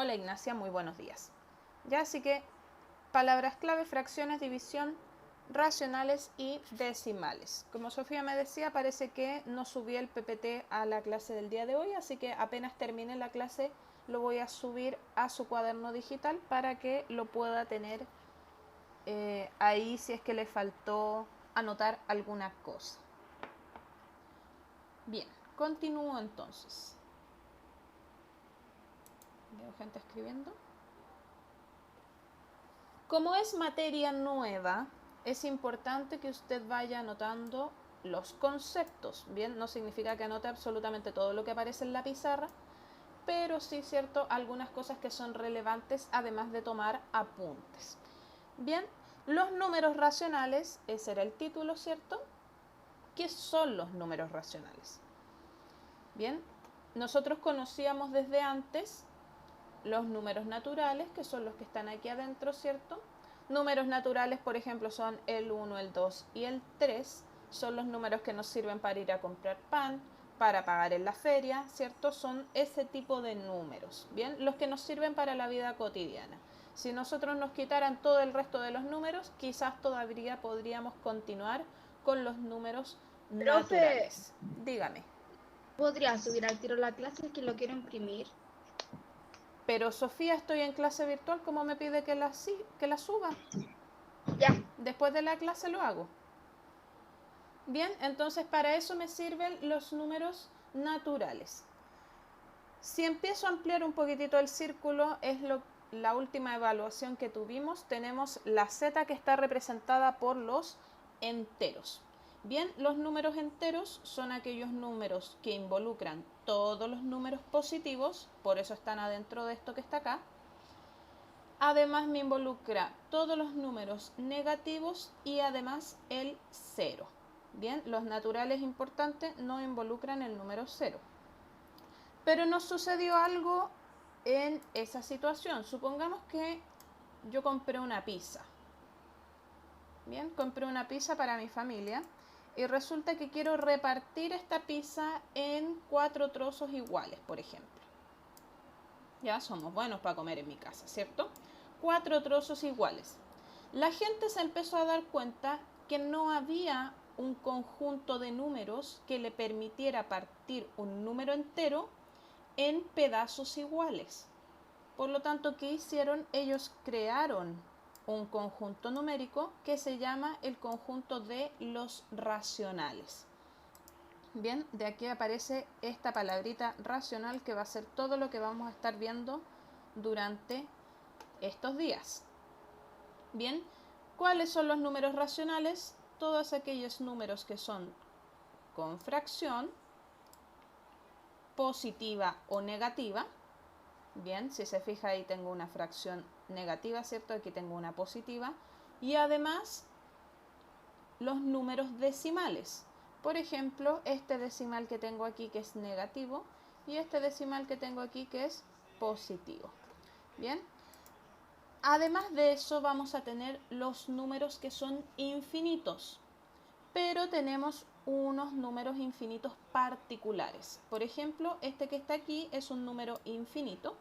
Hola Ignacia, muy buenos días. Ya, así que palabras clave, fracciones, división, racionales y decimales. Como Sofía me decía, parece que no subí el PPT a la clase del día de hoy, así que apenas termine la clase lo voy a subir a su cuaderno digital para que lo pueda tener ahí si es que le faltó anotar alguna cosa. Bien, continúo entonces. Veo gente escribiendo. Como es materia nueva, es importante que usted vaya anotando los conceptos. Bien, no significa que anote absolutamente todo lo que aparece en la pizarra, pero sí, cierto, algunas cosas que son relevantes, además de tomar apuntes. Bien, los números racionales, ese era el título, ¿cierto? ¿Qué son los números racionales? Bien, nosotros conocíamos desde antes los números naturales, que son los que están aquí adentro, ¿cierto? Números naturales, por ejemplo, son el 1, el 2 y el 3. Son los números que nos sirven para ir a comprar pan, para pagar en la feria, ¿cierto? Son ese tipo de números, ¿bien? Los que nos sirven para la vida cotidiana. Si nosotros nos quitaran todo el resto de los números, quizás todavía podríamos continuar con los números Profe, naturales. Dígame. ¿podría subir al tiro la clase? Es que lo quiero imprimir. Pero Sofía, estoy en clase virtual, ¿cómo me pide que la suba? Ya, Después de la clase lo hago. Bien, entonces para eso me sirven los números naturales. Si empiezo a ampliar un poquitito el círculo, es la última evaluación que tuvimos. Tenemos la z que está representada por los enteros. Bien, los números enteros son aquellos números que involucran todos los números positivos, por eso están adentro de esto que está acá. Además me involucra todos los números negativos y además el 0. Bien, los naturales importantes no involucran el número 0. Pero nos sucedió algo en esa situación. Supongamos que yo compré una pizza. Bien, compré una pizza para mi familia y resulta que quiero repartir esta pizza en 4 trozos iguales, por ejemplo. Ya somos buenos para comer en mi casa, ¿cierto? 4 trozos iguales. La gente se empezó a dar cuenta que no había un conjunto de números que le permitiera partir un número entero en pedazos iguales. Por lo tanto, ¿qué hicieron? Ellos crearon un conjunto numérico que se llama el conjunto de los racionales. Bien, de aquí aparece esta palabrita racional que va a ser todo lo que vamos a estar viendo durante estos días. Bien, ¿cuáles son los números racionales? Todos aquellos números que son con fracción, positiva o negativa. Bien, si se fija ahí tengo una fracción negativa, ¿cierto? Aquí tengo una positiva. Y además los números decimales. Por ejemplo, este decimal que tengo aquí que es negativo y este decimal que tengo aquí que es positivo. Bien. Además de eso vamos a tener los números que son infinitos, pero tenemos unos números infinitos particulares. Por ejemplo, este que está aquí es un número infinito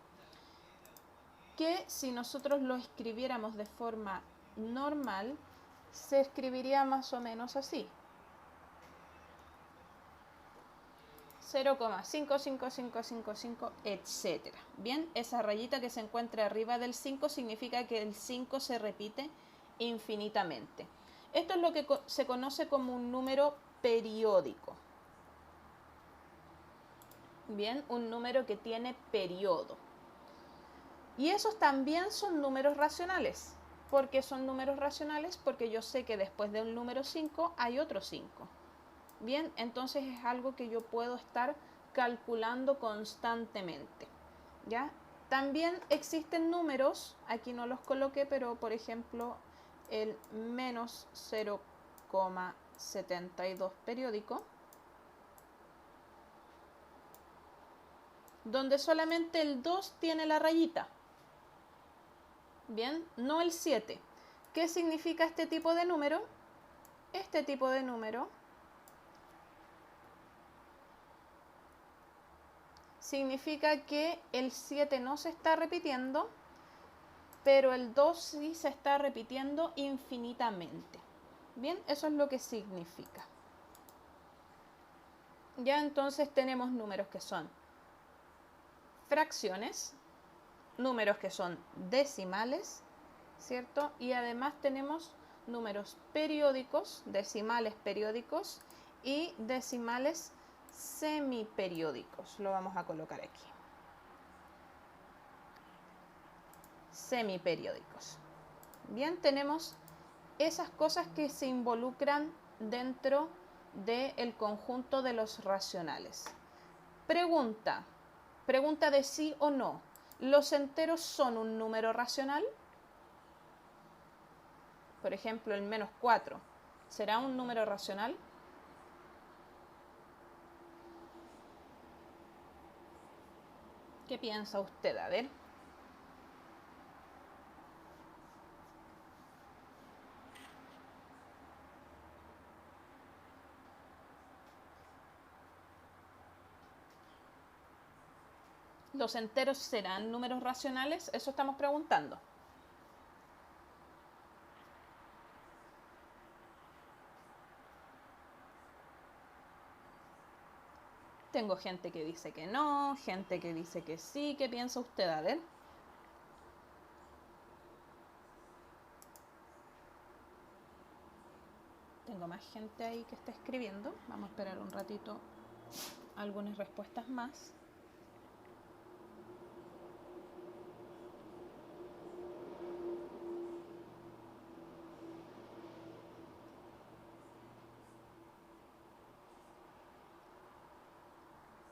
que si nosotros lo escribiéramos de forma normal, se escribiría más o menos así. 0,55555, etc. Bien, esa rayita que se encuentra arriba del 5 significa que el 5 se repite infinitamente. Esto es lo que se conoce como un número periódico. Bien, un número que tiene periodo. Y esos también son números racionales. ¿Por qué son números racionales? Porque yo sé que después de un número 5 hay otro 5. Bien, entonces es algo que yo puedo estar calculando constantemente. ¿Ya? También existen números, aquí no los coloqué, pero por ejemplo el menos 0,72 periódico, donde solamente el 2 tiene la rayita. Bien, no el 7. ¿Qué significa este tipo de número? Este tipo de número significa que el 7 no se está repitiendo, pero el 2 sí se está repitiendo infinitamente. Bien, eso es lo que significa. Ya entonces tenemos números que son fracciones, números que son decimales, ¿cierto? Y además tenemos números periódicos, decimales periódicos y decimales semiperiódicos. Lo vamos a colocar aquí. Semiperiódicos. Bien, tenemos esas cosas que se involucran dentro del conjunto de los racionales. Pregunta de sí o no. ¿Los enteros son un número racional? Por ejemplo, el -4. ¿Será un número racional? ¿Qué piensa usted? A ver. ¿Los enteros serán números racionales? Eso estamos preguntando. Tengo gente que dice que no, gente que dice que sí. ¿Qué piensa usted? A ver. Tengo más gente ahí que está escribiendo. Vamos a esperar un ratito algunas respuestas más.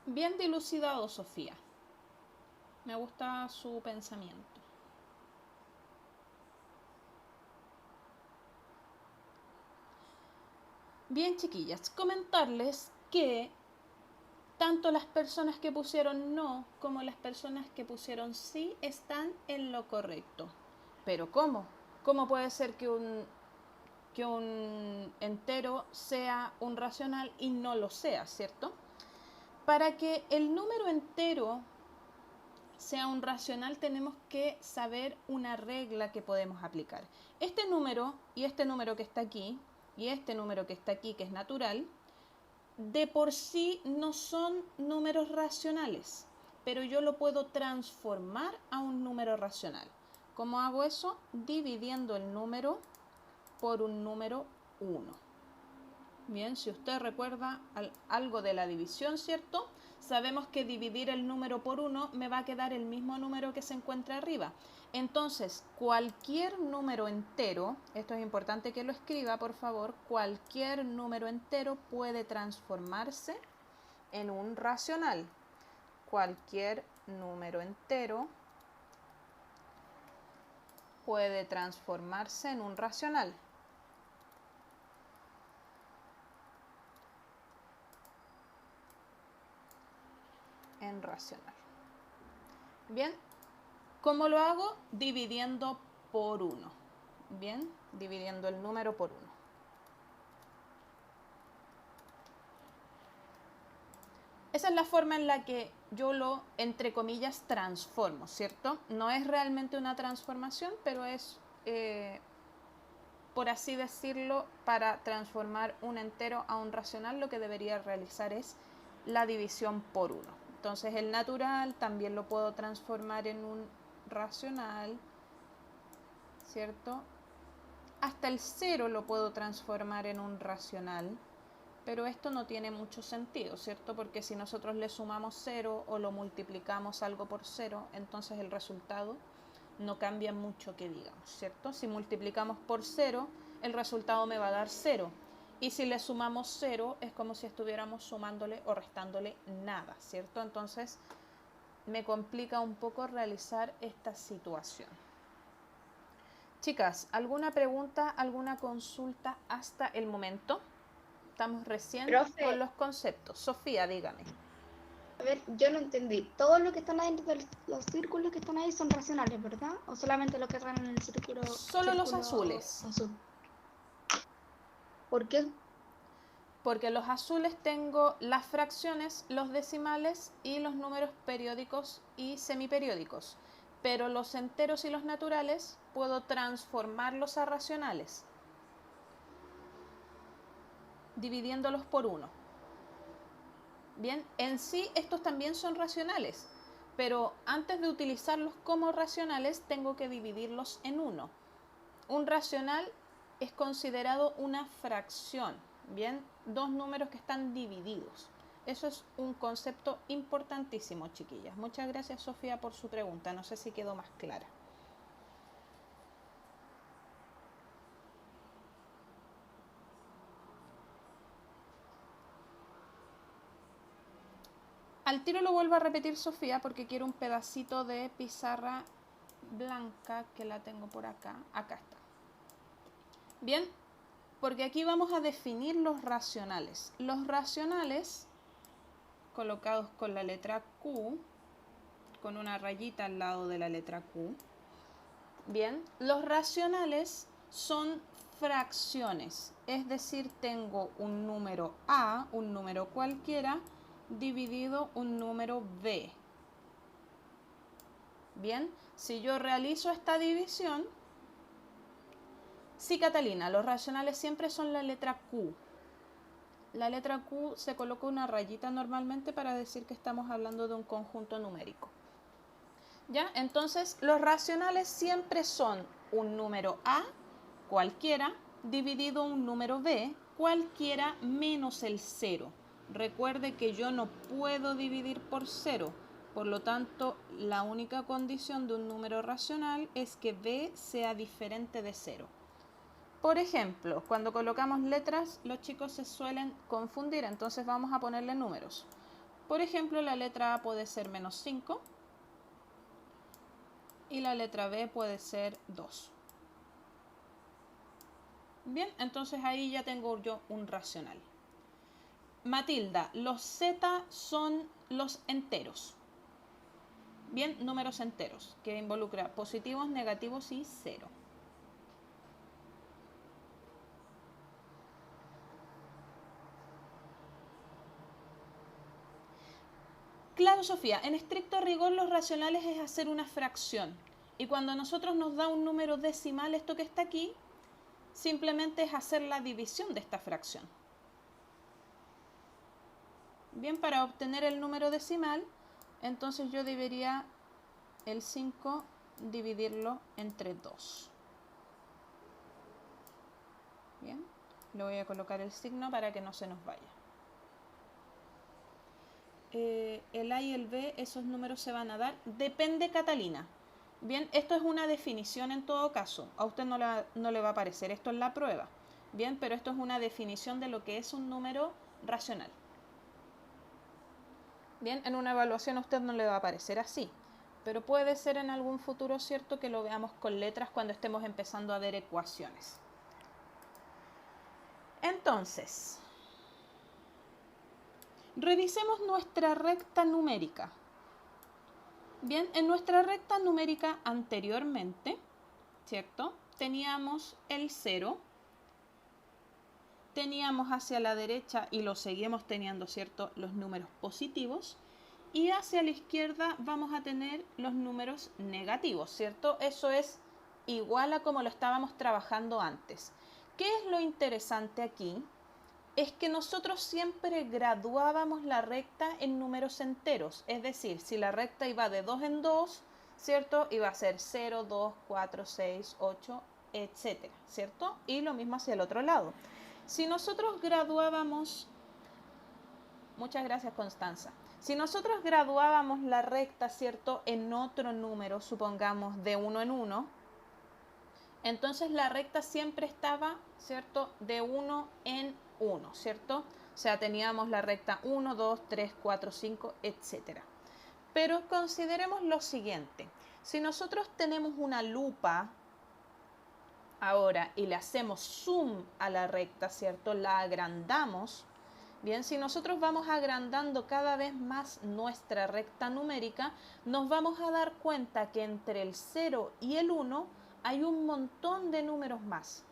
Bien dilucidado, Sofía. Me gusta su pensamiento. Bien, chiquillas, comentarles que tanto las personas que pusieron no como las personas que pusieron sí están en lo correcto. ¿Pero cómo? ¿Cómo puede ser que un entero sea un racional y no lo sea, ¿cierto? Para que el número entero sea un racional tenemos que saber una regla que podemos aplicar. Este número y este número que está aquí y este número que está aquí, que es natural, de por sí no son números racionales, pero yo lo puedo transformar a un número racional. ¿Cómo hago eso? Dividiendo el número por un número 1. Bien, si usted recuerda algo de la división, ¿cierto? Sabemos que dividir el número por 1 me va a quedar el mismo número que se encuentra arriba. Entonces, cualquier número entero, esto es importante que lo escriba, por favor, cualquier número entero puede transformarse en un racional. Cualquier número entero puede transformarse en un racional. En racional. Bien, ¿cómo lo hago? Dividiendo por 1. Bien, dividiendo el número por 1. Esa es la forma en la que yo lo, entre comillas, transformo, ¿cierto? No es realmente una transformación, pero es, por así decirlo, para transformar un entero a un racional, lo que debería realizar es la división por 1. Entonces el natural también lo puedo transformar en un racional, ¿cierto? Hasta el 0 lo puedo transformar en un racional, pero esto no tiene mucho sentido, ¿cierto? Porque si nosotros le sumamos 0 o lo multiplicamos algo por 0, entonces el resultado no cambia mucho que digamos, ¿cierto? Si multiplicamos por 0, el resultado me va a dar 0. Y si le sumamos 0, es como si estuviéramos sumándole o restándole nada, ¿cierto? Entonces, me complica un poco realizar esta situación. Chicas, ¿alguna pregunta, alguna consulta hasta el momento? Estamos recién con los conceptos. Sofía, dígame. A ver, yo no entendí. Todo lo que están adentro de los círculos que están ahí son racionales, ¿verdad? ¿O solamente lo que están en el círculo? Solo los azules. Azul. ¿Por qué? Porque los azules tengo las fracciones, los decimales y los números periódicos y semiperiódicos. Pero los enteros y los naturales puedo transformarlos a racionales, dividiéndolos por 1. Bien, en sí estos también son racionales, pero antes de utilizarlos como racionales tengo que dividirlos en 1. Un racional es considerado una fracción, bien, dos números que están divididos. Eso es un concepto importantísimo, chiquillas. Muchas gracias, Sofía, por su pregunta. No sé si quedó más clara. Al tiro lo vuelvo a repetir, Sofía, porque quiero un pedacito de pizarra blanca que la tengo por acá. Acá está. Bien, porque aquí vamos a definir los racionales. Los racionales, colocados con la letra Q, con una rayita al lado de la letra Q. Bien, los racionales son fracciones, es decir, tengo un número A, un número cualquiera, dividido un número B. Bien, si yo realizo esta división, sí, Catalina, los racionales siempre son la letra Q. La letra Q se coloca una rayita normalmente para decir que estamos hablando de un conjunto numérico. ¿Ya? Entonces, los racionales siempre son un número A, cualquiera, dividido un número B, cualquiera menos el 0. Recuerde que yo no puedo dividir por 0. Por lo tanto, la única condición de un número racional es que B sea diferente de 0. Por ejemplo, cuando colocamos letras, los chicos se suelen confundir, entonces vamos a ponerle números. Por ejemplo, la letra A puede ser menos 5 y la letra B puede ser 2. Bien, entonces ahí ya tengo yo un racional. Matilda, los Z son los enteros. Bien, números enteros, que involucra positivos, negativos y 0. Claro, Sofía, en estricto rigor los racionales es hacer una fracción. Y cuando a nosotros nos da un número decimal, esto que está aquí, simplemente es hacer la división de esta fracción. Bien, para obtener el número decimal, entonces yo debería el 5 dividirlo entre 2. Bien, le voy a colocar el signo para que no se nos vaya. El A y el B, esos números se van a dar. Depende, Catalina. Bien, esto es una definición en todo caso. A usted no le va a aparecer esto en la prueba. Bien, pero esto es una definición de lo que es un número racional. Bien, en una evaluación a usted no le va a aparecer así. Pero puede ser en algún futuro cierto que lo veamos con letras cuando estemos empezando a ver ecuaciones. Entonces, revisemos nuestra recta numérica. Bien, en nuestra recta numérica anteriormente, ¿cierto? Teníamos el 0, teníamos hacia la derecha y lo seguimos teniendo, ¿cierto? Los números positivos y hacia la izquierda vamos a tener los números negativos, ¿cierto? Eso es igual a como lo estábamos trabajando antes. ¿Qué es lo interesante aquí? Es que nosotros siempre graduábamos la recta en números enteros. Es decir, si la recta iba de 2 en 2, ¿cierto? Iba a ser 0, 2, 4, 6, 8, etcétera, ¿cierto? Y lo mismo hacia el otro lado. Si nosotros graduábamos... Muchas gracias, Constanza. Si nosotros graduábamos la recta, ¿cierto? En otro número, supongamos de 1 en 1, entonces la recta siempre estaba, ¿cierto? De 1 en 1, ¿cierto? O sea, teníamos la recta 1, 2, 3, 4, 5, etc. Pero consideremos lo siguiente. Si nosotros tenemos una lupa ahora y le hacemos zoom a la recta, ¿cierto? La agrandamos. Bien, si nosotros vamos agrandando cada vez más nuestra recta numérica, nos vamos a dar cuenta que entre el 0 y el 1 hay un montón de números más.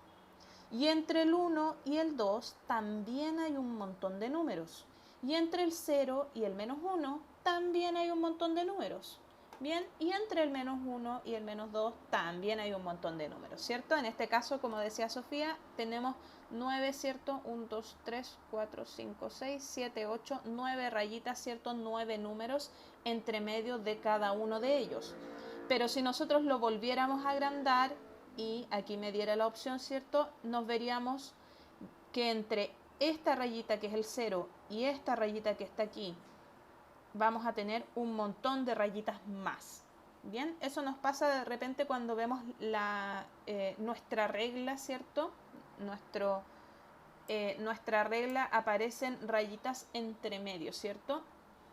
Y entre el 1 y el 2 también hay un montón de números. Y entre el 0 y el menos 1 también hay un montón de números. Bien, y entre el menos 1 y el menos 2 también hay un montón de números, ¿cierto? En este caso, como decía Sofía, tenemos 9, ¿cierto? 1, 2, 3, 4, 5, 6, 7, 8, 9 rayitas, ¿cierto? 9 números entre medio de cada uno de ellos. Pero si nosotros lo volviéramos a agrandar y aquí me diera la opción, ¿cierto? Nos veríamos que entre esta rayita que es el 0 y esta rayita que está aquí, vamos a tener un montón de rayitas más. Bien, eso nos pasa de repente cuando vemos nuestra regla, ¿cierto? Nuestra regla aparecen rayitas entre medio, ¿cierto?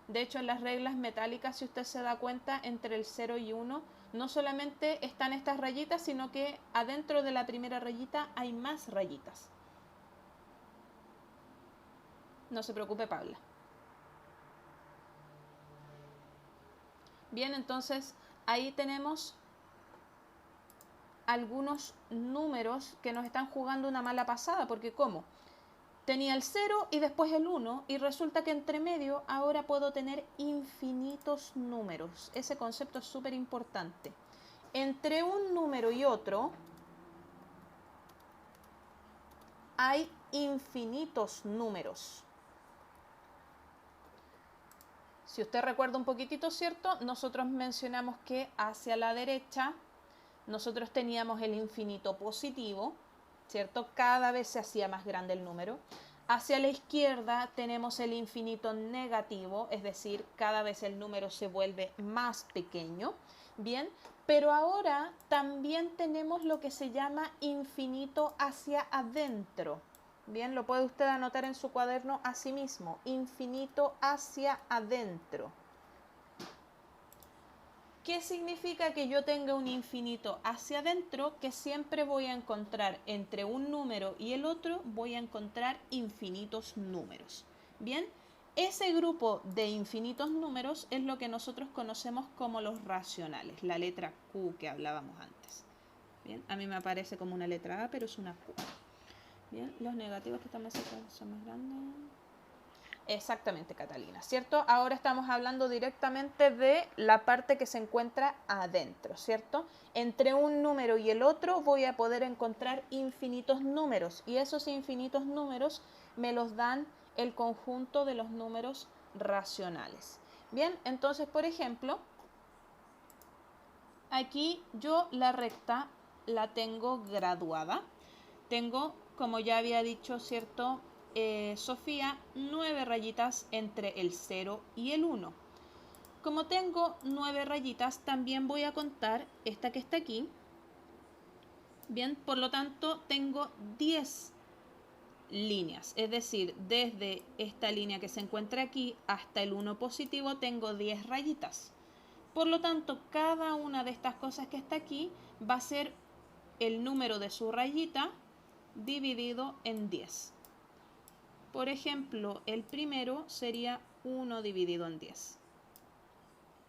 De hecho, en las reglas metálicas, si usted se da cuenta, entre el 0 y 1, no solamente están estas rayitas, sino que adentro de la primera rayita hay más rayitas. No se preocupe, Paula. Bien, entonces ahí tenemos algunos números que nos están jugando una mala pasada, porque ¿cómo? Tenía el 0 y después el 1 y resulta que entre medio ahora puedo tener infinitos números. Ese concepto es súper importante. Entre un número y otro hay infinitos números. Si usted recuerda un poquitito, ¿cierto? Nosotros mencionamos que hacia la derecha nosotros teníamos el infinito positivo, ¿cierto? Cada vez se hacía más grande el número. Hacia la izquierda tenemos el infinito negativo, es decir, cada vez el número se vuelve más pequeño. Bien, pero ahora también tenemos lo que se llama infinito hacia adentro. Bien, lo puede usted anotar en su cuaderno así mismo, infinito hacia adentro. ¿Qué significa que yo tenga un infinito hacia adentro? Que siempre voy a encontrar entre un número y el otro, voy a encontrar infinitos números. Bien, ese grupo de infinitos números es lo que nosotros conocemos como los racionales, la letra Q que hablábamos antes. Bien, a mí me aparece como una letra A, pero es una Q. Bien, los negativos que también son más grandes. Exactamente, Catalina, ¿cierto? Ahora estamos hablando directamente de la parte que se encuentra adentro, ¿cierto? Entre un número y el otro voy a poder encontrar infinitos números y esos infinitos números me los dan el conjunto de los números racionales. Bien, entonces, por ejemplo, aquí yo la recta la tengo graduada. Tengo, como ya había dicho, ¿cierto? Sofía, 9 rayitas entre el 0 y el 1. Como tengo 9 rayitas, también voy a contar esta que está aquí. Bien, por lo tanto, tengo 10 líneas. Es decir, desde esta línea que se encuentra aquí hasta el 1 positivo, tengo 10 rayitas. Por lo tanto, cada una de estas cosas que está aquí va a ser el número de su rayita dividido en 10. Por ejemplo, el primero sería 1 dividido en 10.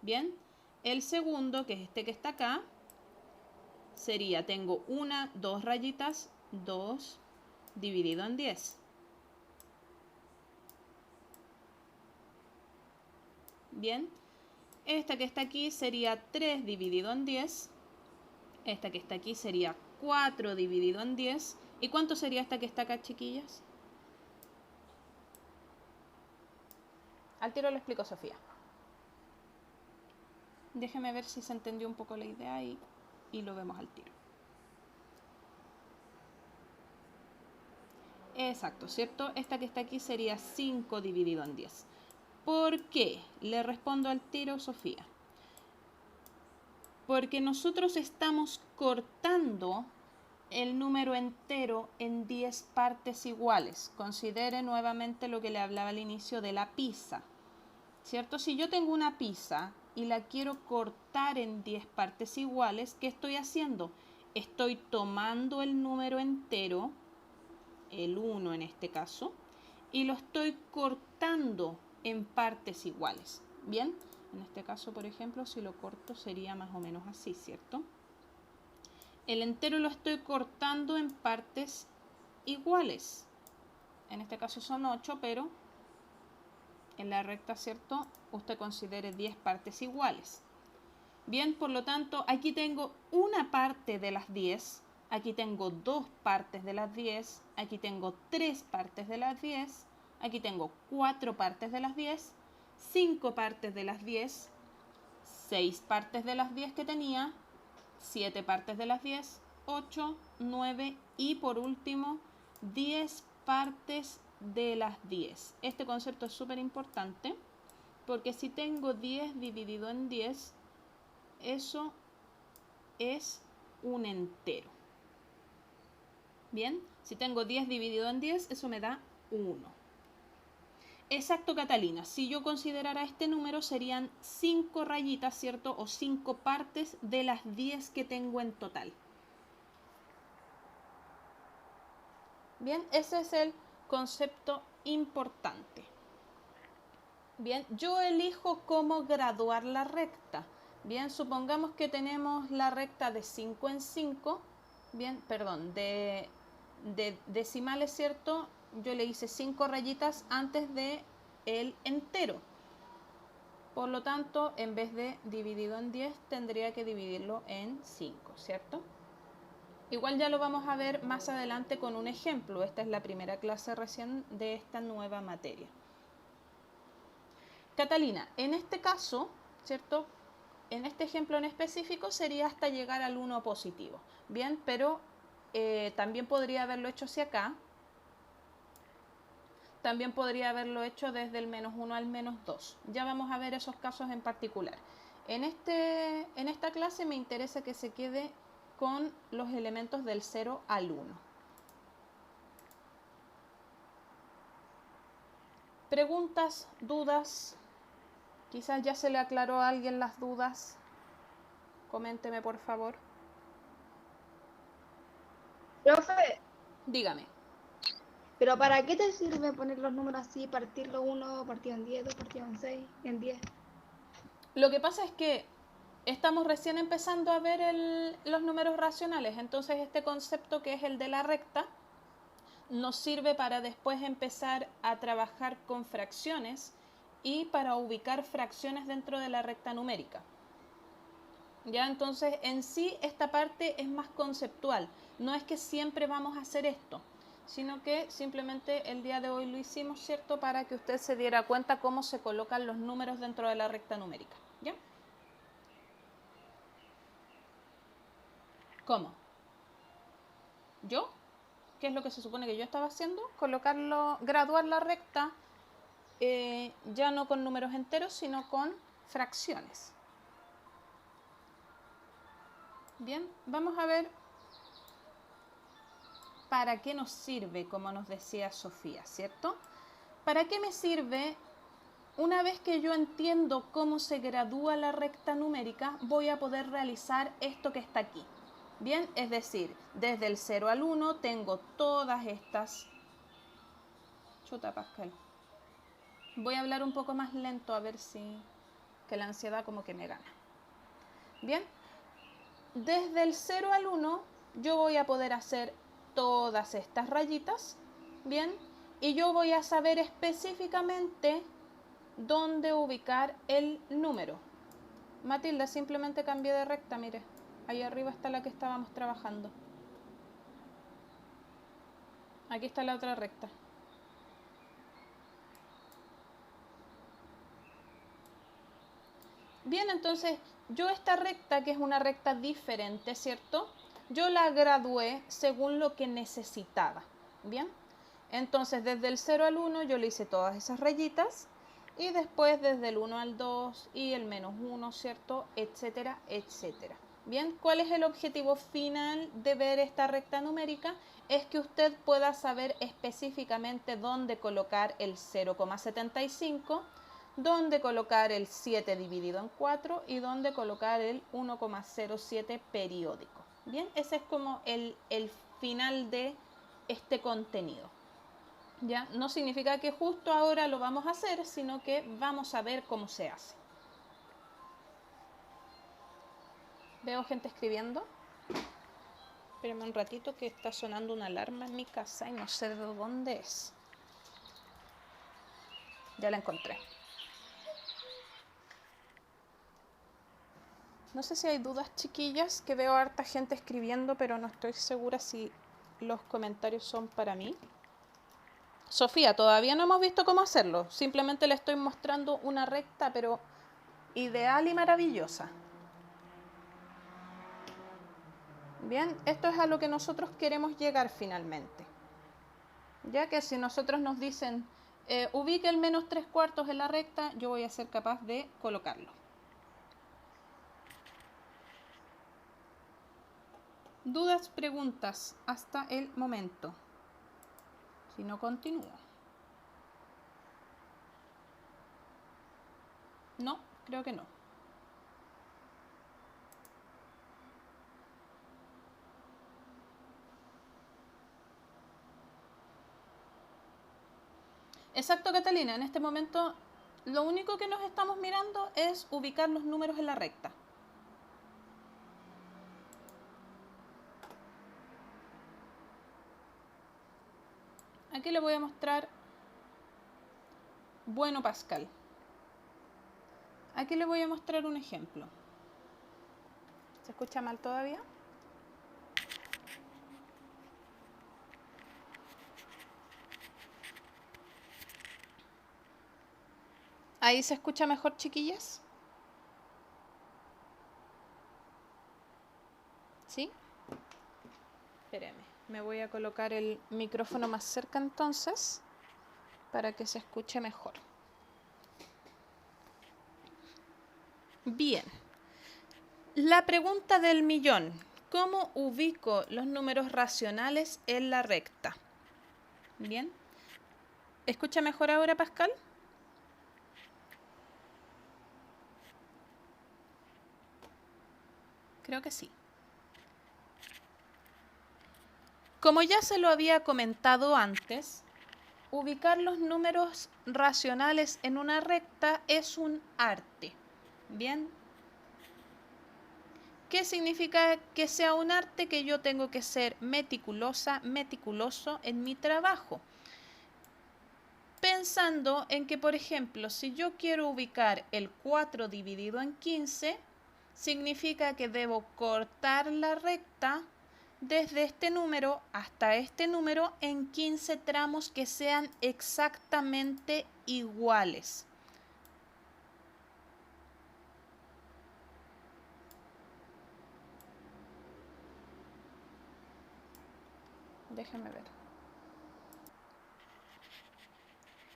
Bien, el segundo, que es este que está acá, sería, tengo 2 rayitas, 2 dividido en 10. Bien, esta que está aquí sería 3 dividido en 10. Esta que está aquí sería 4 dividido en 10. ¿Y cuánto sería esta que está acá, chiquillas? Al tiro lo explico, Sofía. Déjeme ver si se entendió un poco la idea y lo vemos al tiro. Exacto, ¿cierto? Esta que está aquí sería 5 dividido en 10. ¿Por qué? Le respondo al tiro, Sofía. Porque nosotros estamos cortando el número entero en 10 partes iguales. Considere nuevamente lo que le hablaba al inicio de la pizza, ¿cierto? Si yo tengo una pizza y la quiero cortar en 10 partes iguales, ¿qué estoy haciendo? Estoy tomando el número entero, el 1 en este caso, y lo estoy cortando en partes iguales. Bien, en este caso, por ejemplo, si lo corto sería más o menos así, ¿cierto? El entero lo estoy cortando en partes iguales. En este caso son 8, pero en la recta, ¿cierto? Usted considere 10 partes iguales. Bien, por lo tanto, aquí tengo una parte de las 10, aquí tengo 2 partes de las 10, aquí tengo 3 partes de las 10, aquí tengo 4 partes de las 10, 5 partes de las 10, 6 partes de las 10 que tenía, 7 partes de las 10, 8, 9 y por último 10 partes de las 10. Este concepto es súper importante porque si tengo 10 dividido en 10, eso es un entero. Bien, si tengo 10 dividido en 10, eso me da 1. Exacto, Catalina. Si yo considerara este número, serían 5 rayitas, ¿cierto? O 5 partes de las 10 que tengo en total. Bien, ese es el concepto importante. Bien, yo elijo cómo graduar la recta. Bien, supongamos que tenemos la recta de 5 en 5. Bien, perdón, de decimales, ¿cierto? Yo le hice 5 rayitas antes de el entero. Por lo tanto, en vez de dividido en 10, tendría que dividirlo en 5, ¿cierto? Igual ya lo vamos a ver más adelante con un ejemplo. Esta es la primera clase recién de esta nueva materia. Catalina, en este caso, ¿cierto? En este ejemplo en específico sería hasta llegar al 1 positivo. Bien, pero también podría haberlo hecho hacia acá. También podría haberlo hecho desde el -1 al -2. Ya vamos a ver esos casos en particular. En esta clase me interesa que se quede con los elementos del 0 al 1. Preguntas, dudas. Quizás ya se le aclaró a alguien las dudas. Coménteme, por favor. Profe, Dígame. ¿pero para qué te sirve poner los números así, partirlo 1, partido en 10, 2 partido en 6, en 10? Lo que pasa es que estamos recién empezando a ver los números racionales, entonces este concepto que es el de la recta nos sirve para después empezar a trabajar con fracciones y para ubicar fracciones dentro de la recta numérica. Ya, entonces en sí esta parte es más conceptual, no es que siempre vamos a hacer esto, sino que simplemente el día de hoy lo hicimos, ¿cierto? Para que usted se diera cuenta cómo se colocan los números dentro de la recta numérica, ¿ya? ¿Cómo? ¿Yo? ¿Qué es lo que se supone que yo estaba haciendo? Colocarlo, graduar la recta, ya no con números enteros, sino con fracciones. Bien, vamos a ver para qué nos sirve, como nos decía Sofía, ¿cierto? ¿Para qué me sirve? Una vez que yo entiendo cómo se gradúa la recta numérica, voy a poder realizar esto que está aquí. Bien, es decir, desde el 0 al 1 tengo todas estas... Chuta, Pascal. Voy a hablar un poco más lento a ver si... que la ansiedad como que me gana. Bien, desde el 0 al 1 yo voy a poder hacer todas estas rayitas. Bien, y yo voy a saber específicamente dónde ubicar el número. Matilda, simplemente cambié de recta, mire. Ahí arriba está la que estábamos trabajando. Aquí está la otra recta. Bien, entonces yo esta recta, que es una recta diferente, ¿cierto? Yo la gradué según lo que necesitaba. Bien, entonces desde el 0 al 1 yo le hice todas esas rayitas. Y después desde el 1 al 2 y el -1, ¿cierto? Etcétera, etcétera. Bien, ¿cuál es el objetivo final de ver esta recta numérica? Es que usted pueda saber específicamente dónde colocar el 0,75, dónde colocar el 7 dividido en 4 y dónde colocar el 1,07 periódico. Bien, ese es como el final de este contenido. ¿Ya? No significa que justo ahora lo vamos a hacer, sino que vamos a ver cómo se hace. Veo gente escribiendo. Espérame un ratito que está sonando una alarma en mi casa y no sé de dónde es. Ya la encontré. No sé si hay dudas, chiquillas, que veo harta gente escribiendo, pero no estoy segura si los comentarios son para mí. Sofía, todavía no hemos visto cómo hacerlo. Simplemente le estoy mostrando una recta, pero ideal y maravillosa. Bien, esto es a lo que nosotros queremos llegar finalmente. Ya que si nosotros nos dicen, ubique el menos 3/4 en la recta, yo voy a ser capaz de colocarlo. Dudas, preguntas hasta el momento. Si no, continúo. No, creo que no. Exacto, Catalina. En este momento lo único que nos estamos mirando es ubicar los números en la recta. Aquí le voy a mostrar, bueno, Pascal. Aquí le voy a mostrar un ejemplo. ¿Se escucha mal todavía? ¿Ahí se escucha mejor, chiquillas? ¿Sí? Espérenme, me voy a colocar el micrófono más cerca entonces para que se escuche mejor. Bien. La pregunta del millón. ¿Cómo ubico los números racionales en la recta? Bien. ¿Escucha mejor ahora, Pascal? Creo que sí. Como ya se lo había comentado antes, ubicar los números racionales en una recta es un arte. Bien. ¿Qué significa que sea un arte? Que yo tengo que ser meticuloso en mi trabajo. Pensando en que, por ejemplo, si yo quiero ubicar el 4 dividido en 15, significa que debo cortar la recta desde este número hasta este número en 15 tramos que sean exactamente iguales. Déjenme ver.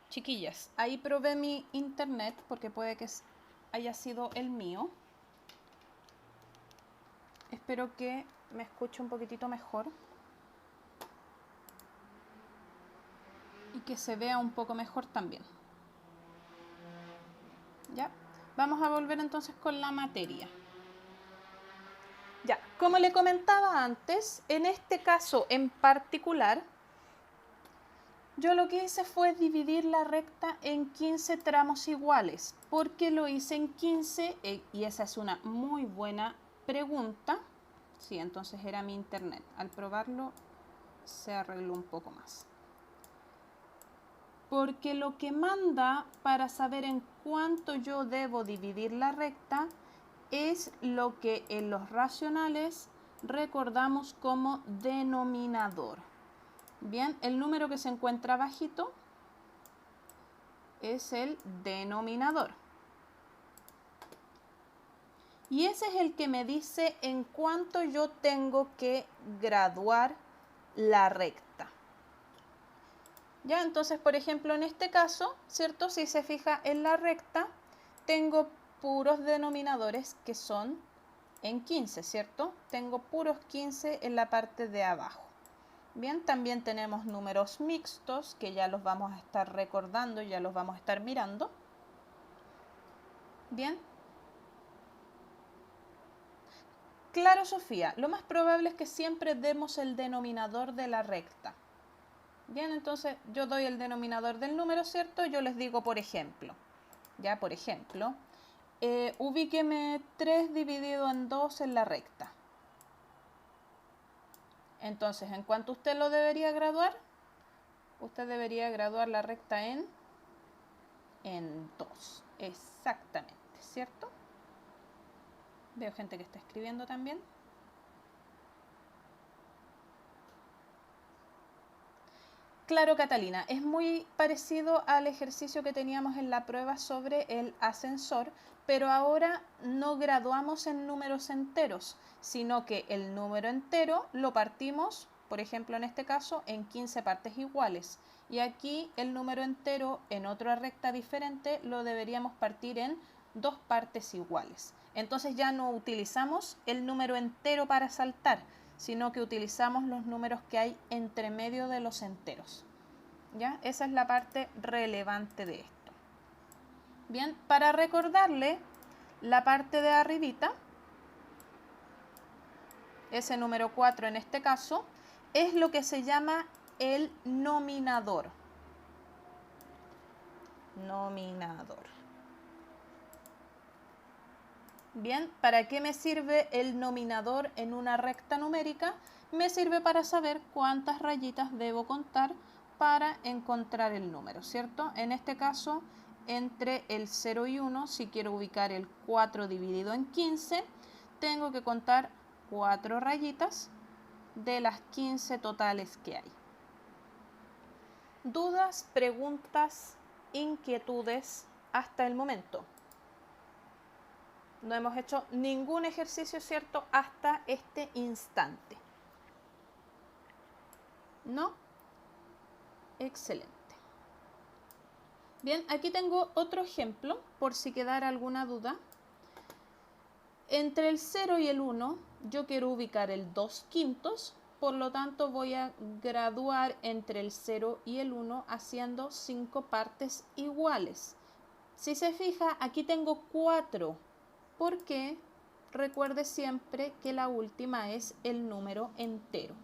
Chiquillas, ahí probé mi internet porque puede que haya sido el mío. Espero que me escuche un poquitito mejor y que se vea un poco mejor también. ¿Ya? Vamos a volver entonces con la materia. Ya, como le comentaba antes, en este caso en particular, yo lo que hice fue dividir la recta en 15 tramos iguales. ¿Por qué lo hice en 15? Y esa es una muy buena pregunta. Sí, entonces era mi internet. Al probarlo se arregló un poco más. Porque lo que manda para saber en cuánto yo debo dividir la recta es lo que en los racionales recordamos como denominador. Bien, el número que se encuentra abajito es el denominador. Y ese es el que me dice en cuánto yo tengo que graduar la recta. Ya, entonces, por ejemplo, en este caso, ¿cierto? Si se fija en la recta, tengo puros denominadores que son en 15, ¿cierto? Tengo puros 15 en la parte de abajo. Bien, también tenemos números mixtos que ya los vamos a estar recordando, ya los vamos a estar mirando. Bien. Claro, Sofía, lo más probable es que siempre demos el denominador de la recta. Bien, entonces yo doy el denominador del número, ¿cierto? Yo les digo, por ejemplo, ya, por ejemplo, ubíqueme 3 dividido en 2 en la recta. Entonces, ¿en cuánto usted lo debería graduar? Usted debería graduar la recta en 2. Exactamente, ¿cierto? Veo gente que está escribiendo también. Claro, Catalina, es muy parecido al ejercicio que teníamos en la prueba sobre el ascensor, pero ahora no graduamos en números enteros, sino que el número entero lo partimos, por ejemplo en este caso, en 15 partes iguales. Y aquí el número entero en otra recta diferente lo deberíamos partir en 2 partes iguales. Entonces ya no utilizamos el número entero para saltar, sino que utilizamos los números que hay entre medio de los enteros. ¿Ya? Esa es la parte relevante de esto. Bien, para recordarle la parte de arribita, ese número 4 en este caso, es lo que se llama el nominador. Nominador. Bien, ¿para qué me sirve el nominador en una recta numérica? Me sirve para saber cuántas rayitas debo contar para encontrar el número, ¿cierto? En este caso, entre el 0 y 1, si quiero ubicar el 4 dividido en 15, tengo que contar 4 rayitas de las 15 totales que hay. ¿Dudas, preguntas, inquietudes hasta el momento? No hemos hecho ningún ejercicio, ¿cierto?, hasta este instante. ¿No? Excelente. Bien, aquí tengo otro ejemplo, por si quedara alguna duda. Entre el 0 y el 1, yo quiero ubicar el 2/5, por lo tanto voy a graduar entre el 0 y el 1 haciendo 5 partes iguales. Si se fija, aquí tengo 4. Porque recuerde siempre que la última es el número entero.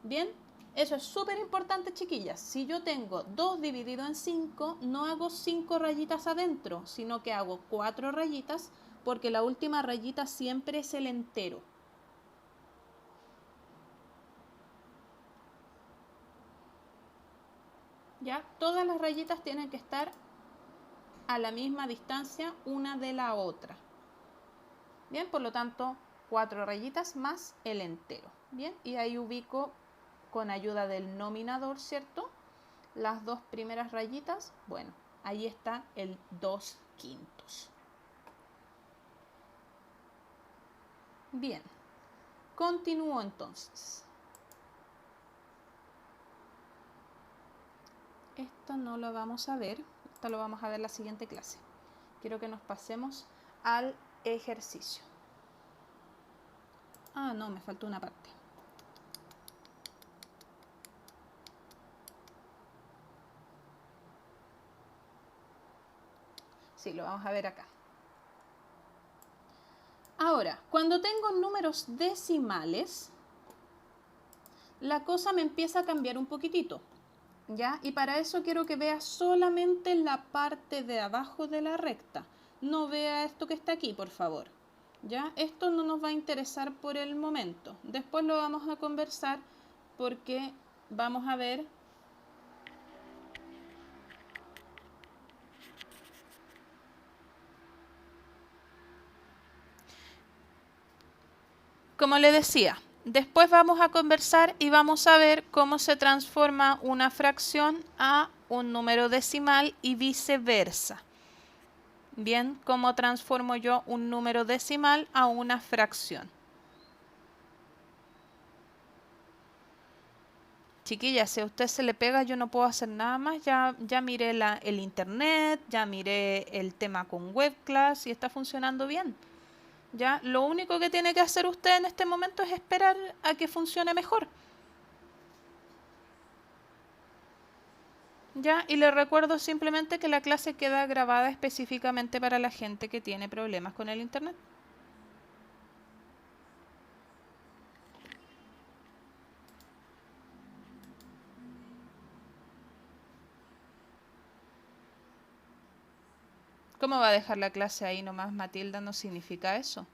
Bien, eso es súper importante, chiquillas. Si yo tengo 2 dividido en 5, no hago 5 rayitas adentro, sino que hago 4 rayitas porque la última rayita siempre es el entero. ¿Ya? Todas las rayitas tienen que estar a la misma distancia una de la otra. Bien, por lo tanto, 4 rayitas más el entero. Bien, y ahí ubico con ayuda del nominador, ¿cierto? Las 2 primeras rayitas, bueno, ahí está el 2/5. Bien, continúo entonces. Esto no lo vamos a ver, esto lo vamos a ver en la siguiente clase. Quiero que nos pasemos al ejercicio. Ah, no, me faltó una parte. Sí, lo vamos a ver acá. Ahora, cuando tengo números decimales, la cosa me empieza a cambiar un poquitito, ¿ya? Y para eso quiero que vea solamente la parte de abajo de la recta. No vea esto que está aquí, por favor. ¿Ya? Esto no nos va a interesar por el momento. Después lo vamos a conversar porque vamos a ver como le decía, después vamos a conversar y vamos a ver cómo se transforma una fracción a un número decimal y viceversa. Bien, ¿cómo transformo yo un número decimal a una fracción? Chiquillas, si a usted se le pega, yo no puedo hacer nada más. Ya miré el internet, ya miré el tema con webclass y está funcionando bien. Ya, lo único que tiene que hacer usted en este momento es esperar a que funcione mejor. Ya, y le recuerdo simplemente que la clase queda grabada específicamente para la gente que tiene problemas con el internet. ¿Cómo va a dejar la clase ahí nomás, Matilda? No significa eso.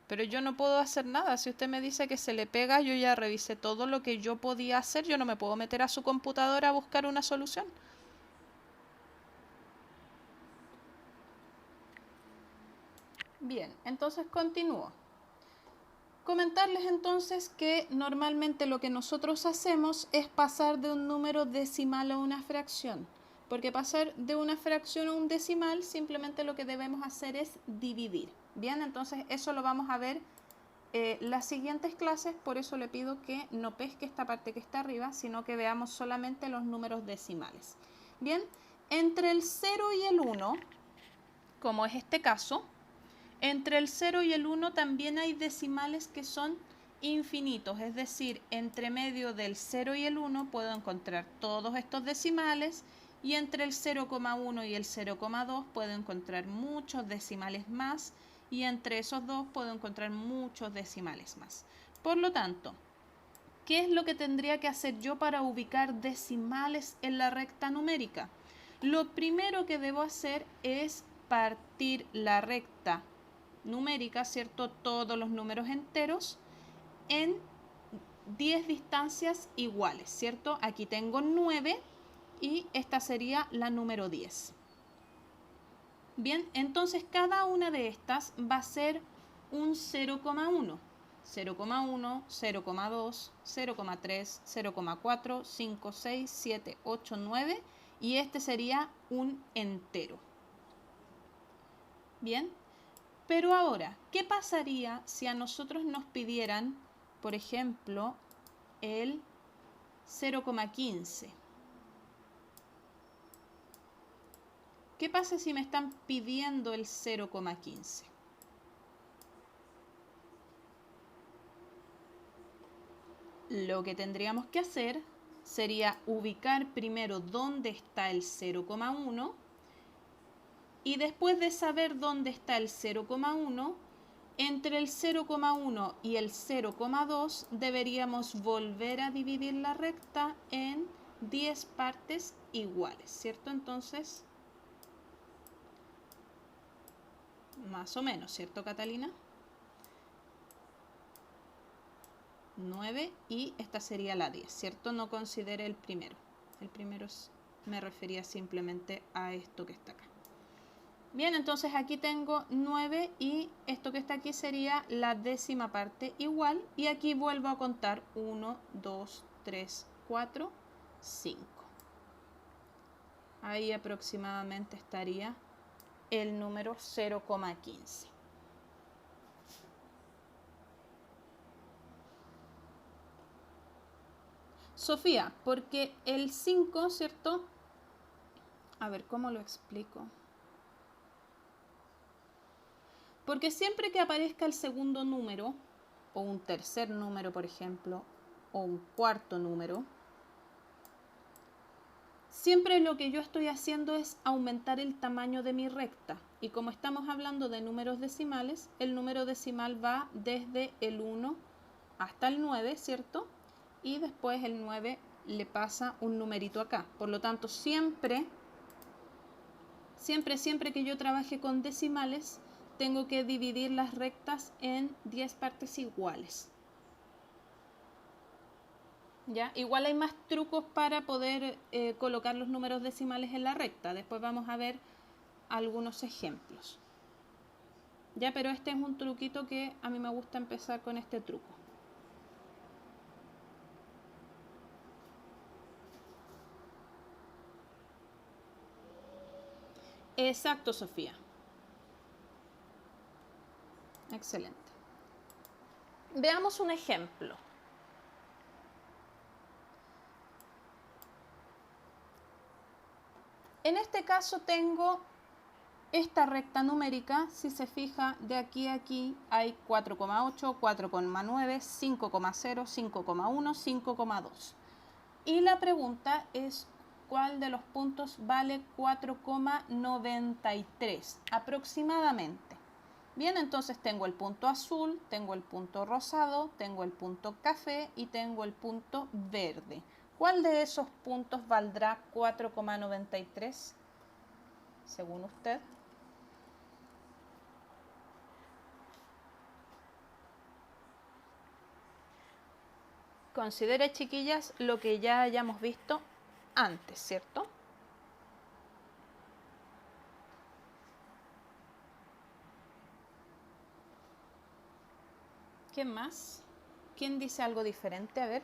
Pero yo no puedo hacer nada. Si usted me dice que se le pega, yo ya revisé todo lo que yo podía hacer. Yo no me puedo meter a su computadora a buscar una solución. Bien, entonces continúo. Comentarles entonces que normalmente lo que nosotros hacemos es pasar de un número decimal a una fracción. Porque pasar de una fracción a un decimal, simplemente lo que debemos hacer es dividir. Bien, entonces eso lo vamos a ver las siguientes clases, por eso le pido que no pesque esta parte que está arriba, sino que veamos solamente los números decimales. Bien, entre el 0 y el 1, como es este caso, entre el 0 y el 1 también hay decimales que son infinitos, es decir, entre medio del 0 y el 1 puedo encontrar todos estos decimales y entre el 0,1 y el 0,2 puedo encontrar muchos decimales más y entre esos dos puedo encontrar muchos decimales más. Por lo tanto, ¿qué es lo que tendría que hacer yo para ubicar decimales en la recta numérica? Lo primero que debo hacer es partir la recta numérica, ¿cierto? Todos los números enteros en 10 distancias iguales, ¿cierto? Aquí tengo 9 y esta sería la número 10. Bien, entonces cada una de estas va a ser un 0,1. 0,1, 0,2, 0,3, 0,4, 5, 6, 7, 8, 9 y este sería un entero. Bien, pero ahora, ¿qué pasaría si a nosotros nos pidieran, por ejemplo, el 0,15? ¿Qué pasa si me están pidiendo el 0,15? Lo que tendríamos que hacer sería ubicar primero dónde está el 0,1 y después de saber dónde está el 0,1, entre el 0,1 y el 0,2 deberíamos volver a dividir la recta en 10 partes iguales, ¿cierto? Entonces, más o menos, ¿cierto, Catalina? 9 y esta sería la 10, ¿cierto? No considere el primero. El primero me refería simplemente a esto que está acá. Bien, entonces aquí tengo 9 y esto que está aquí sería la décima parte igual. Y aquí vuelvo a contar 1, 2, 3, 4, 5. Ahí aproximadamente estaría el número 0,15. Sofía, porque el 5, ¿cierto? A ver, ¿cómo lo explico? Porque siempre que aparezca el segundo número, o un tercer número, por ejemplo, o un cuarto número, siempre lo que yo estoy haciendo es aumentar el tamaño de mi recta. Y como estamos hablando de números decimales, el número decimal va desde el 1 hasta el 9, ¿cierto? Y después el 9 le pasa un numerito acá. Por lo tanto, siempre que yo trabaje con decimales, tengo que dividir las rectas en 10 partes iguales. ¿Ya? Igual hay más trucos para poder colocar los números decimales en la recta. Después vamos a ver algunos ejemplos. ¿Ya? Pero este es un truquito que a mí me gusta empezar con este truco. Exacto, Sofía. Excelente. Veamos un ejemplo. En este caso tengo esta recta numérica. Si se fija, de aquí a aquí hay 4,8, 4,9, 5,0, 5,1, 5,2. Y la pregunta es, ¿cuál de los puntos vale 4,93 aproximadamente? Bien, entonces tengo el punto azul, tengo el punto rosado, tengo el punto café y tengo el punto verde. ¿Cuál de esos puntos valdrá 4,93 según usted? Considere, chiquillas, lo que ya hayamos visto antes, ¿cierto? ¿Qué más? ¿Quién dice algo diferente? A ver.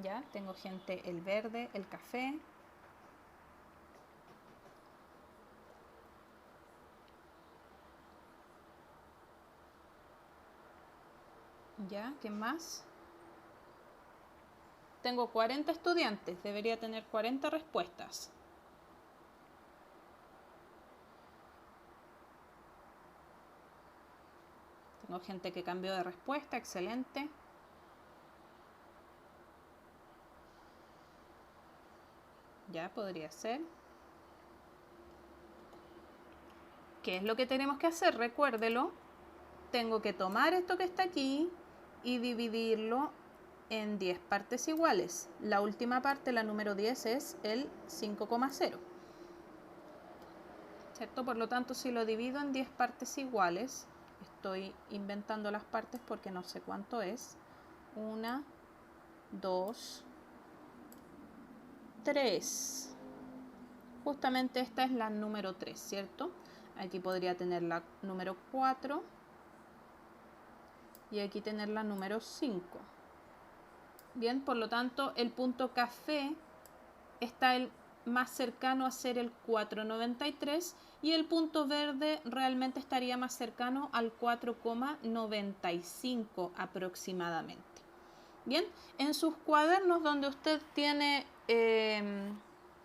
Ya, tengo gente, el verde, el café. Ya, ¿qué más? Tengo 40 estudiantes, debería tener 40 respuestas. Tengo gente que cambió de respuesta, excelente. Ya, podría ser. ¿Qué es lo que tenemos que hacer? Recuérdelo. Tengo que tomar esto que está aquí y dividirlo en 10 partes iguales. La última parte, la número 10, es el 5,0. ¿Cierto? Por lo tanto, si lo divido en 10 partes iguales, estoy inventando las partes porque no sé cuánto es. 1, 2, 3. Justamente esta es la número 3, ¿cierto? Aquí podría tener la número 4 y aquí tener la número 5. Bien, por lo tanto, el punto café está el más cercano a ser el 4,93 y el punto verde realmente estaría más cercano al 4,95 aproximadamente. Bien, en sus cuadernos donde usted tiene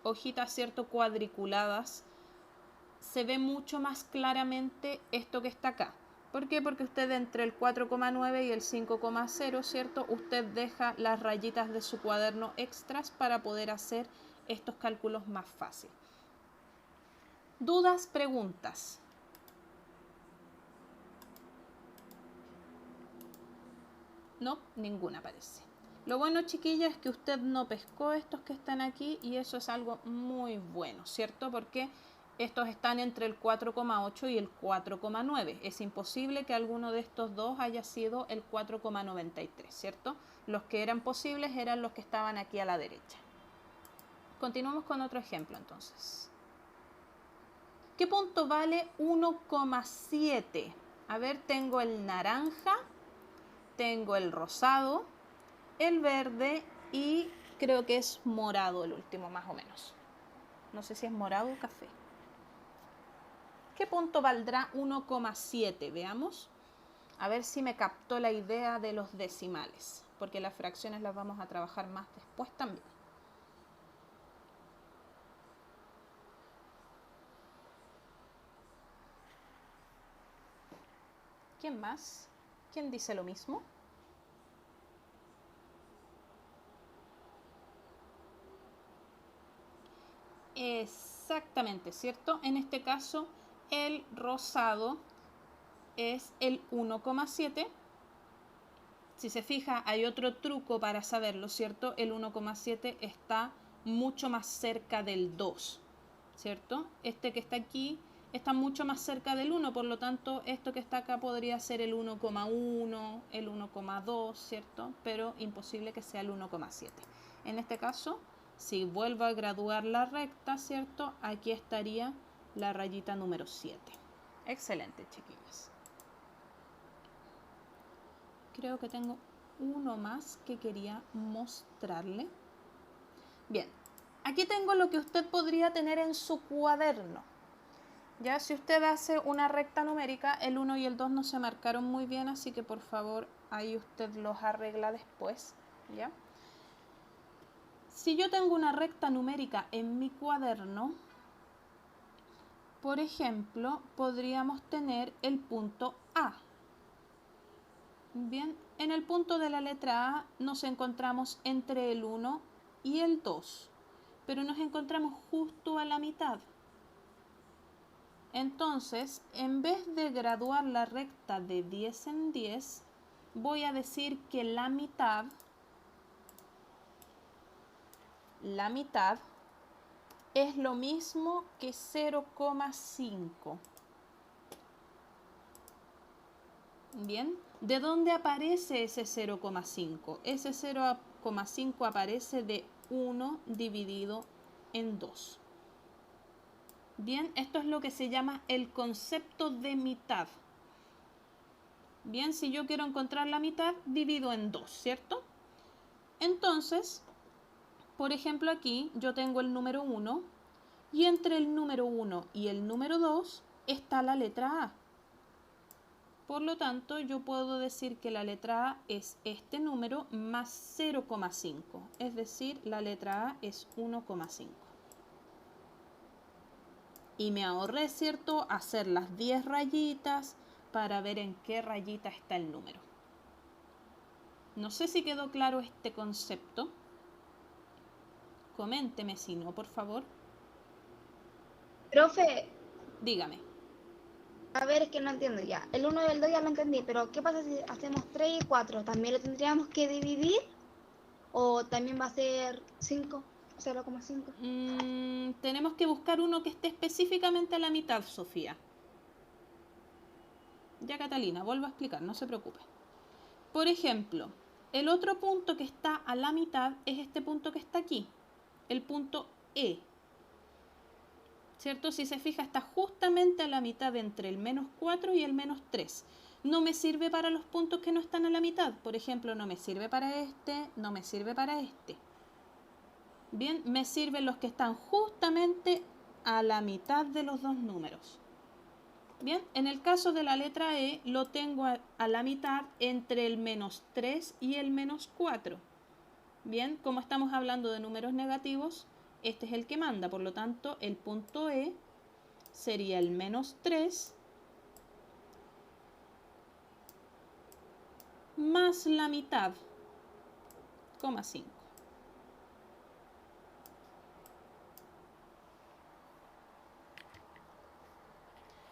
hojitas, ¿cierto?, cuadriculadas, se ve mucho más claramente esto que está acá. ¿Por qué? Porque usted entre el 4,9 y el 5,0, ¿cierto? Usted deja las rayitas de su cuaderno extras para poder hacer estos cálculos más fácil. ¿Dudas, preguntas? No, ninguna parece. Lo bueno, chiquilla, es que usted no pescó estos que están aquí y eso es algo muy bueno, ¿cierto? Porque estos están entre el 4,8 y el 4,9. Es imposible que alguno de estos dos haya sido el 4,93, ¿cierto? Los que eran posibles eran los que estaban aquí a la derecha. Continuamos con otro ejemplo, entonces. ¿Qué punto vale 1,7? A ver, tengo el naranja, tengo el rosado, el verde y creo que es morado el último, más o menos. No sé si es morado o café. ¿Qué punto valdrá 1,7? Veamos. A ver si me captó la idea de los decimales, porque las fracciones las vamos a trabajar más después también. ¿Quién más? ¿Quién dice lo mismo? Exactamente, ¿cierto? En este caso, el rosado es el 1,7. Si se fija, hay otro truco para saberlo, ¿cierto? El 1,7 está mucho más cerca del 2, ¿cierto? Este que está aquí está mucho más cerca del 1, por lo tanto, esto que está acá podría ser el 1,1, el 1,2, ¿cierto? Pero imposible que sea el 1,7. En este caso, si vuelvo a graduar la recta, ¿cierto? Aquí estaría la rayita número 7. Excelente, chiquillas. Creo que tengo uno más que quería mostrarle. Bien, aquí tengo lo que usted podría tener en su cuaderno. Ya, si usted hace una recta numérica, el 1 y el 2 no se marcaron muy bien, así que por favor ahí usted los arregla después. ¿Ya? Si yo tengo una recta numérica en mi cuaderno, por ejemplo, podríamos tener el punto A. Bien, en el punto de la letra A nos encontramos entre el 1 y el 2, pero nos encontramos justo a la mitad. Entonces, en vez de graduar la recta de 10 en 10, voy a decir que la mitad es lo mismo que 0,5. Bien, ¿de dónde aparece ese 0,5? Ese 0,5 aparece de 1 dividido en 2. Bien, esto es lo que se llama el concepto de mitad. Bien, si yo quiero encontrar la mitad, divido en 2, ¿cierto? Entonces, por ejemplo, aquí yo tengo el número 1 y entre el número 1 y el número 2 está la letra A. Por lo tanto, yo puedo decir que la letra A es este número más 0,5. Es decir, la letra A es 1,5. Y me ahorré, ¿cierto?, hacer las 10 rayitas para ver en qué rayita está el número. No sé si quedó claro este concepto. Coménteme si no, por favor. Profe, Dígame. a ver, es que no entiendo ya. El 1 y el 2 ya lo entendí, pero ¿qué pasa si hacemos 3 y 4? ¿También lo tendríamos que dividir? ¿O también va a ser 5? 0,5. Tenemos que buscar uno que esté específicamente a la mitad, Sofía. Ya, Catalina, vuelvo a explicar, no se preocupe. Por ejemplo, el otro punto que está a la mitad es este punto que está aquí, el punto E. ¿Cierto? Si se fija, está justamente a la mitad entre el menos 4 y el menos 3. No me sirve para los puntos que no están a la mitad. Por ejemplo, no me sirve para este, no me sirve para este. Bien, me sirven los que están justamente a la mitad de los dos números. Bien, en el caso de la letra E, lo tengo a la mitad entre el menos 3 y el menos 4. Bien, como estamos hablando de números negativos, este es el que manda. Por lo tanto, el punto E sería el menos 3 más la mitad, 5.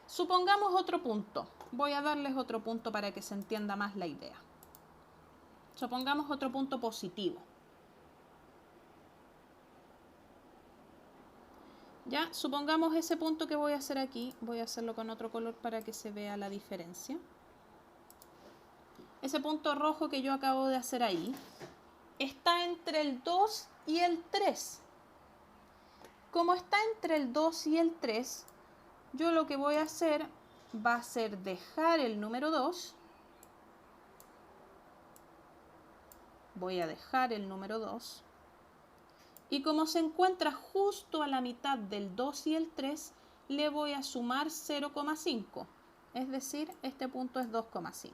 Supongamos otro punto. Voy a darles otro punto para que se entienda más la idea. Supongamos otro punto positivo. Ya, supongamos ese punto que voy a hacer aquí. Voy a hacerlo con otro color para que se vea la diferencia. Ese punto rojo que yo acabo de hacer ahí está entre el 2 y el 3. Como está entre el 2 y el 3, yo lo que voy a hacer va a ser dejar el número 2. Voy a dejar el número 2. Y como se encuentra justo a la mitad del 2 y el 3, le voy a sumar 0,5. Es decir, este punto es 2,5.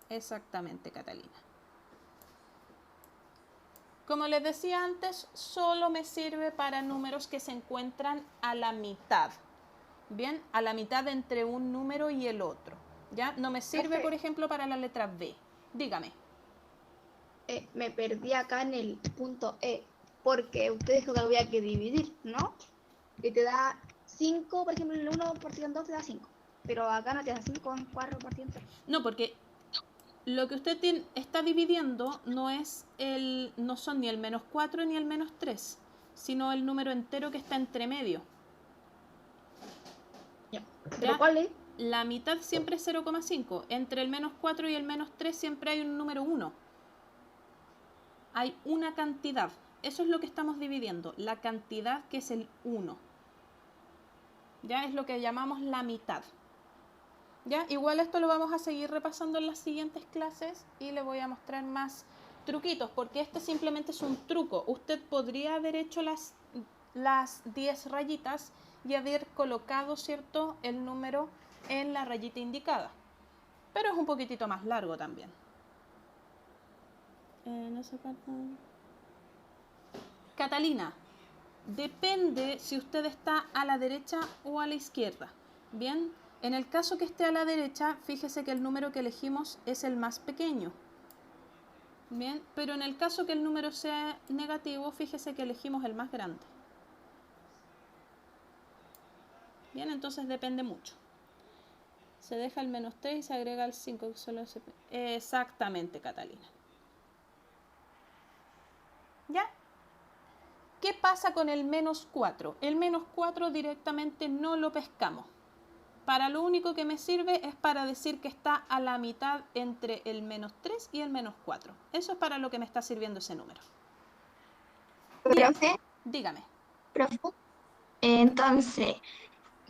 Exactamente, Catalina. Como les decía antes, solo me sirve para números que se encuentran a la mitad. Bien, a la mitad entre un número y el otro. ¿Ya? No me sirve, por ejemplo, para la letra B. Dígame. Me perdí acá en el punto E, porque usted dijo que había que dividir, ¿no? Y te da 5, por ejemplo, el 1 partido en 2 te da 5. Pero acá no te da 5, en 4 partido en 3. No, porque lo que usted está dividiendo no son ni el menos 4 ni el menos 3, sino el número entero que está entre medio. Ya. ¿Pero cuál es? La mitad siempre es 0,5. Entre el menos 4 y el menos 3 siempre hay un número 1. Hay una cantidad. Eso es lo que estamos dividiendo. La cantidad que es el 1. Ya es lo que llamamos la mitad. ¿Ya? Igual esto lo vamos a seguir repasando en las siguientes clases y le voy a mostrar más truquitos, porque este simplemente es un truco. Usted podría haber hecho las 10 rayitas y haber colocado, ¿cierto?, el número en la rayita indicada. Pero es un poquitito más largo también. Catalina, depende si usted está a la derecha o a la izquierda. Bien, en el caso que esté a la derecha, fíjese que el número que elegimos es el más pequeño. Bien, pero en el caso que el número sea negativo, fíjese que elegimos el más grande. Bien, entonces depende mucho. Se deja el menos 3 y se agrega el 5. Que solo se... Exactamente, Catalina. ¿Ya? ¿Qué pasa con el menos 4? El menos 4 directamente no lo pescamos. Para lo único que me sirve es para decir que está a la mitad entre el -3 y el -4. Eso es para lo que me está sirviendo ese número. Bien, Profe, dígame. profe, entonces,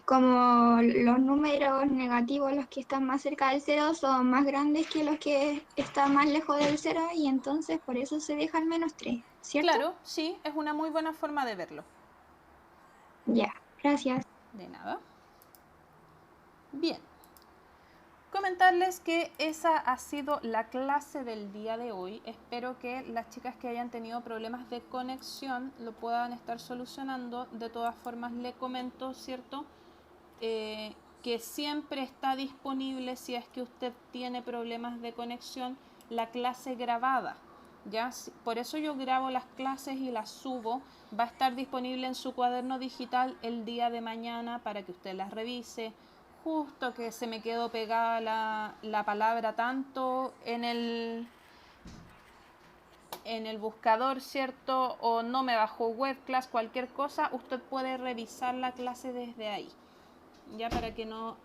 como los números negativos, los que están más cerca del cero, son más grandes que los que están más lejos del cero, y entonces por eso se deja el -3, ¿cierto? Claro, sí, es una muy buena forma de verlo. Ya, gracias. De nada. Bien. Comentarles que esa ha sido la clase del día de hoy. Espero que las chicas que hayan tenido problemas de conexión lo puedan estar solucionando. De todas formas, le comento, ¿cierto? Que siempre está disponible, si es que usted tiene problemas de conexión, la clase grabada. ¿Ya? Por eso yo grabo las clases y las subo. Va a estar disponible en su cuaderno digital el día de mañana para que usted las revise. Justo que se me quedó pegada la palabra tanto en el buscador, ¿cierto? O no me bajó webclass, cualquier cosa, usted puede revisar la clase desde ahí, ya para que no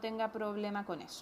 tenga problema con eso.